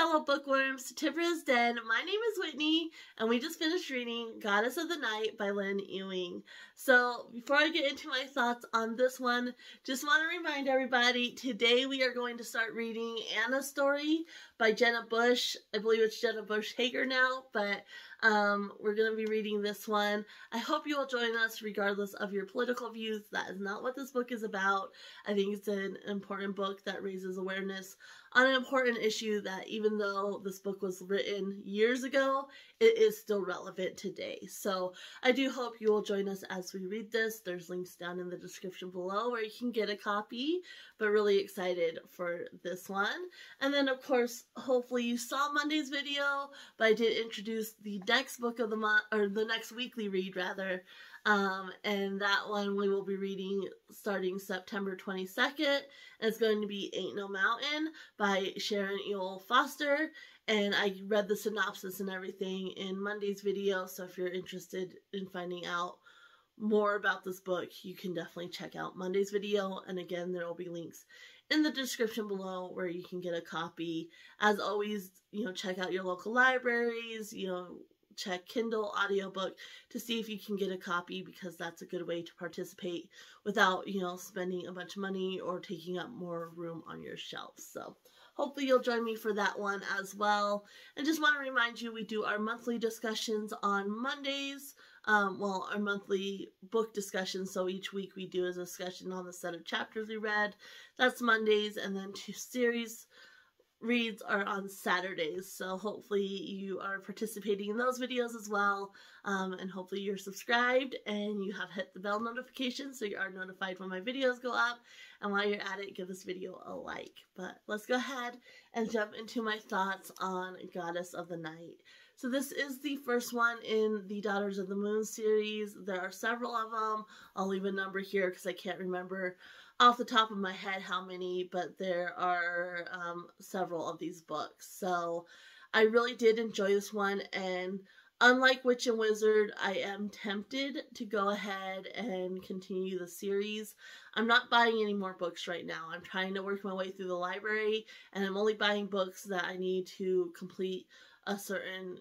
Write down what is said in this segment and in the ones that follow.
Hello bookworms, Tibra's Den. My name is Whitney and we just finished reading Goddess of the Night by Lynne Ewing. So before I get into my thoughts on this one, just want to remind everybody, today we are going to start reading Anna's story by Jenna Bush. I believe it's Jenna Bush Hager now, but we're going to be reading this one. I hope you will join us regardless of your political views. That is not what this book is about. I think it's an important book that raises awareness on an important issue that, even though this book was written years ago, it is still relevant today. So I do hope you will join us as we read this. There's links down in the description below where you can get a copy, but really excited for this one. And then of course, hopefully you saw Monday's video, but I did introduce the next book of the month, or the next weekly read rather. And that one we will be reading starting September 22nd. And it's going to be Ain't No Mountain by Sharon Ewell Foster. And I read the synopsis and everything in Monday's video, so if you're interested in finding out more about this book, you can definitely check out Monday's video. And again, there will be links in the description below where you can get a copy. As always, check out your local libraries, check Kindle audiobook to see if you can get a copy, because that's a good way to participate without, spending a bunch of money or taking up more room on your shelf. So hopefully you'll join me for that one as well. And just want to remind you, we do our monthly discussions on Mondays. Our monthly book discussions. So each week we do a discussion on the set of chapters we read. That's Mondays, and then 2 series reads are on Saturdays. So hopefully you are participating in those videos as well, and hopefully you're subscribed and you have hit the bell notification so you are notified when my videos go up. And while you're at it, give this video a like. But let's go ahead and jump into my thoughts on Goddess of the Night. So this is the first one in the Daughters of the Moon series. There are several of them. I'll leave a number here because I can't remember off the top of my head how many, but there are several of these books. So I really did enjoy this one, and unlike Witch and Wizard, I am tempted to go ahead and continue the series. I'm not buying any more books right now. I'm trying to work my way through the library, and I'm only buying books that I need to complete a certain,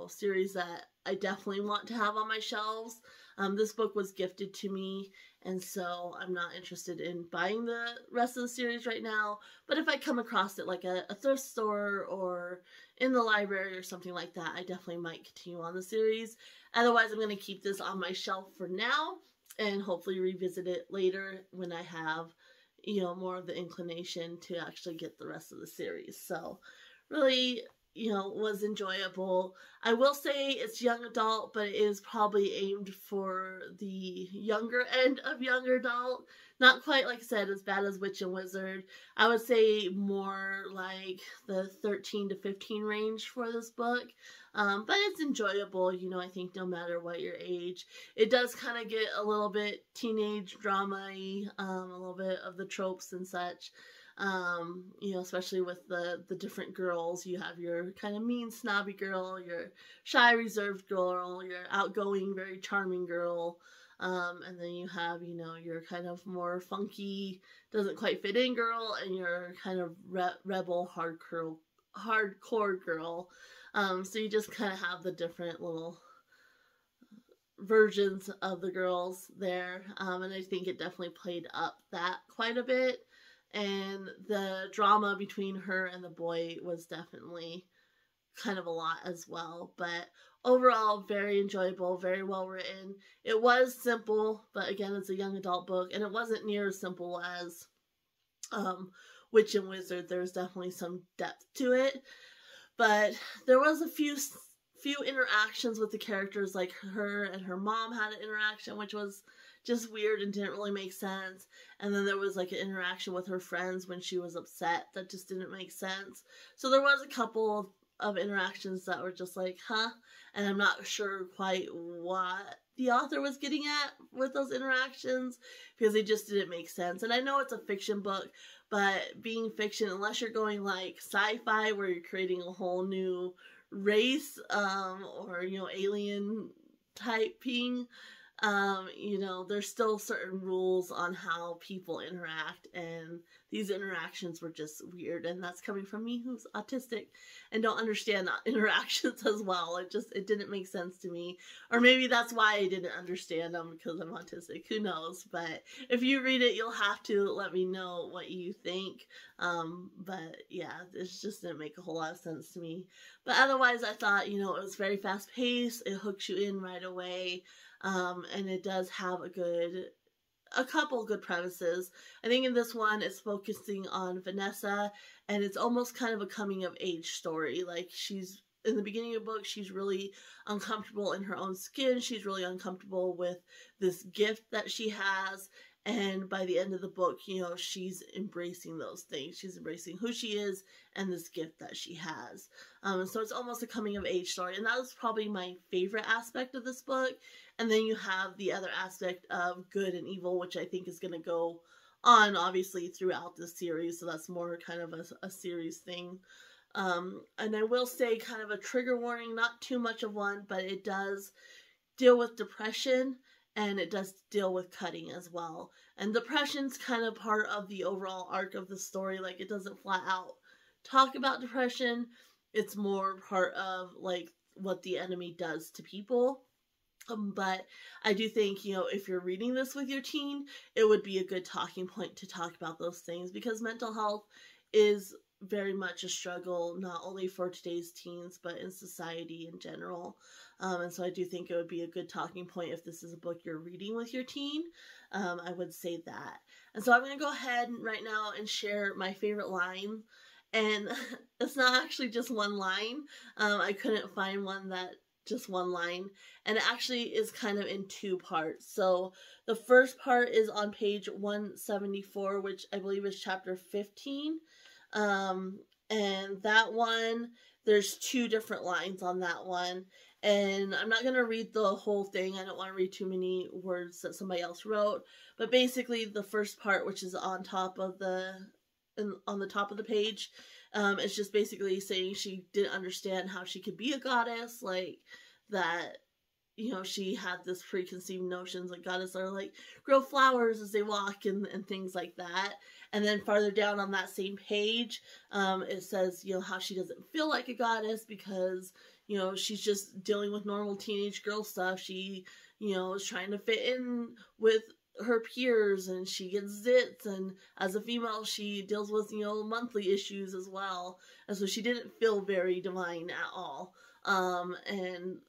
series that I definitely want to have on my shelves. This book was gifted to me, and so I'm not interested in buying the rest of the series right now. But if I come across it like a thrift store or in the library or something like that, I definitely might continue on the series. Otherwise, I'm going to keep this on my shelf for now and hopefully revisit it later when I have, more of the inclination to actually get the rest of the series. So really, was enjoyable. I will say it's young adult, but it is probably aimed for the younger end of young adult. Not quite, like I said, as bad as Witch and Wizard. I would say more like the 13 to 15 range for this book. But it's enjoyable, I think no matter what your age. It does kind of get a little bit teenage drama-y, a little bit of the tropes and such. Especially with the different girls. You have your kind of mean, snobby girl, your shy, reserved girl, your outgoing, very charming girl, and then you have, your kind of more funky, doesn't quite fit in girl, and your kind of rebel, hardcore girl. So you just kind of have the different little versions of the girls there, and I think it definitely played up that quite a bit. And the drama between her and the boy was definitely kind of a lot as well. But overall, very enjoyable, very well written. It was simple, but again, it's a young adult book, and it wasn't near as simple as Witch and Wizard. There's definitely some depth to it. But there was a few interactions with the characters, like her and her mom had an interaction, which was just weird and didn't really make sense. And then there was like an interaction with her friends when she was upset that just didn't make sense. So there was a couple of interactions that were just like, huh? And I'm not sure quite what the author was getting at with those interactions, because they just didn't make sense. And I know it's a fiction book, but being fiction, unless you're going like sci-fi where you're creating a whole new race, or, alien type being, you know, there's still certain rules on how people interact, and these interactions were just weird, and that's coming from me who's autistic and don't understand interactions as well. It didn't make sense to me, or maybe that's why I didn't understand them, because I'm autistic, who knows. But if you read it, you'll have to let me know what you think. But yeah, it just didn't make a whole lot of sense to me. But otherwise, I thought, you know, it was very fast paced, it hooks you in right away. And it does have a couple good premises. I think in this one it's focusing on Vanessa, and it's almost kind of a coming of age story. Like, she's in the beginning of the book, she's really uncomfortable in her own skin. She's really uncomfortable with this gift that she has. And by the end of the book, you know, she's embracing those things. She's embracing who she is and this gift that she has. So it's almost a coming of age story. And that was probably my favorite aspect of this book. And then you have the other aspect of good and evil, which I think is going to go on, obviously, throughout the series. So that's more kind of a series thing. And I will say, kind of a trigger warning, not too much of one, but it does deal with depression, and it does deal with cutting as well. And depression's kind of part of the overall arc of the story. Like, it doesn't flat out talk about depression. It's more part of, like, what the enemy does to people. But I do think, you know, if you're reading this with your teen, it would be a good talking point to talk about those things, because mental health is very much a struggle, not only for today's teens, but in society in general. And so I do think it would be a good talking point if this is a book you're reading with your teen. I would say that. And so I'm going to go ahead right now and share my favorite line. And it's not actually just one line. I couldn't find one that just one line, and it actually is kind of in two parts. So the first part is on page 174, which I believe is chapter 15. And that one, there's two different lines on that one. And I'm not going to read the whole thing. I don't want to read too many words that somebody else wrote. But basically, the first part, which is on top of on the top of the page, it's just basically saying she didn't understand how she could be a goddess, like that, you know, she had this preconceived notions like goddesses are like grow flowers as they walk and things like that. And then farther down on that same page, it says, you know, how she doesn't feel like a goddess because, you know, she's just dealing with normal teenage girl stuff. She, you know, is trying to fit in with her peers, and she gets zits, and as a female she deals with, you know, monthly issues as well, and so she didn't feel very divine at all. And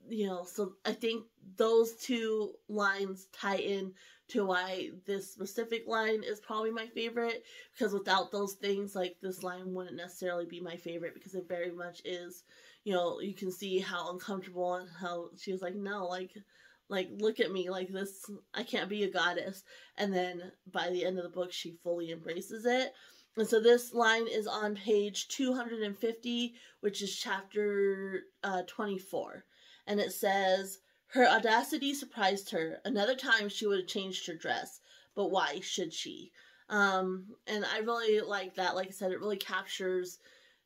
you know, so I think those two lines tie in to why this specific line is probably my favorite, because without those things, like, this line wouldn't necessarily be my favorite, because it very much is, you know, you can see how uncomfortable and how she was like, no, like, look at me, like, this, I can't be a goddess. And then by the end of the book, she fully embraces it. And so this line is on page 250, which is chapter 24. And it says, her audacity surprised her. Another time she would have changed her dress, but why should she? And I really like that. Like I said, it really captures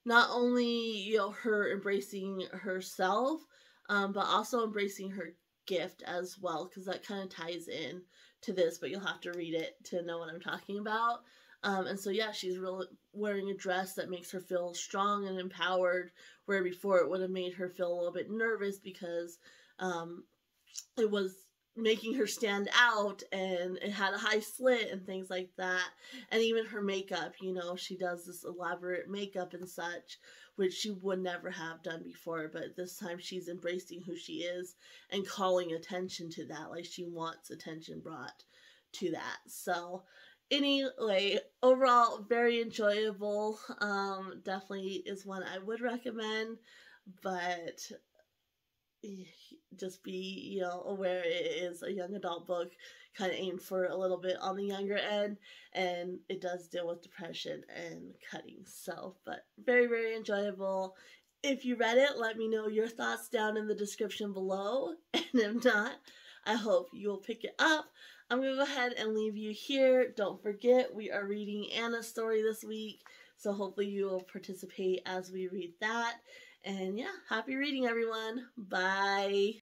not only, you know, her embracing herself, but also embracing her gift as well, because that kind of ties in to this, but you'll have to read it to know what I'm talking about. And so yeah, she's really wearing a dress that makes her feel strong and empowered, where before it would have made her feel a little bit nervous, because it was making her stand out, and it had a high slit and things like that. And even her makeup, you know, she does this elaborate makeup and such, which she would never have done before, but this time she's embracing who she is and calling attention to that, like she wants attention brought to that. So anyway, overall, very enjoyable. Definitely is one I would recommend, but just be, you know, aware it is a young adult book, kind of aimed for a little bit on the younger end, and it does deal with depression and cutting. So, but very, very enjoyable. If you read it, let me know your thoughts down in the description below, and if not, I hope you will pick it up. I'm going to go ahead and leave you here. Don't forget, we are reading Anna's story this week, so hopefully you will participate as we read that. And yeah, happy reading, everyone. Bye.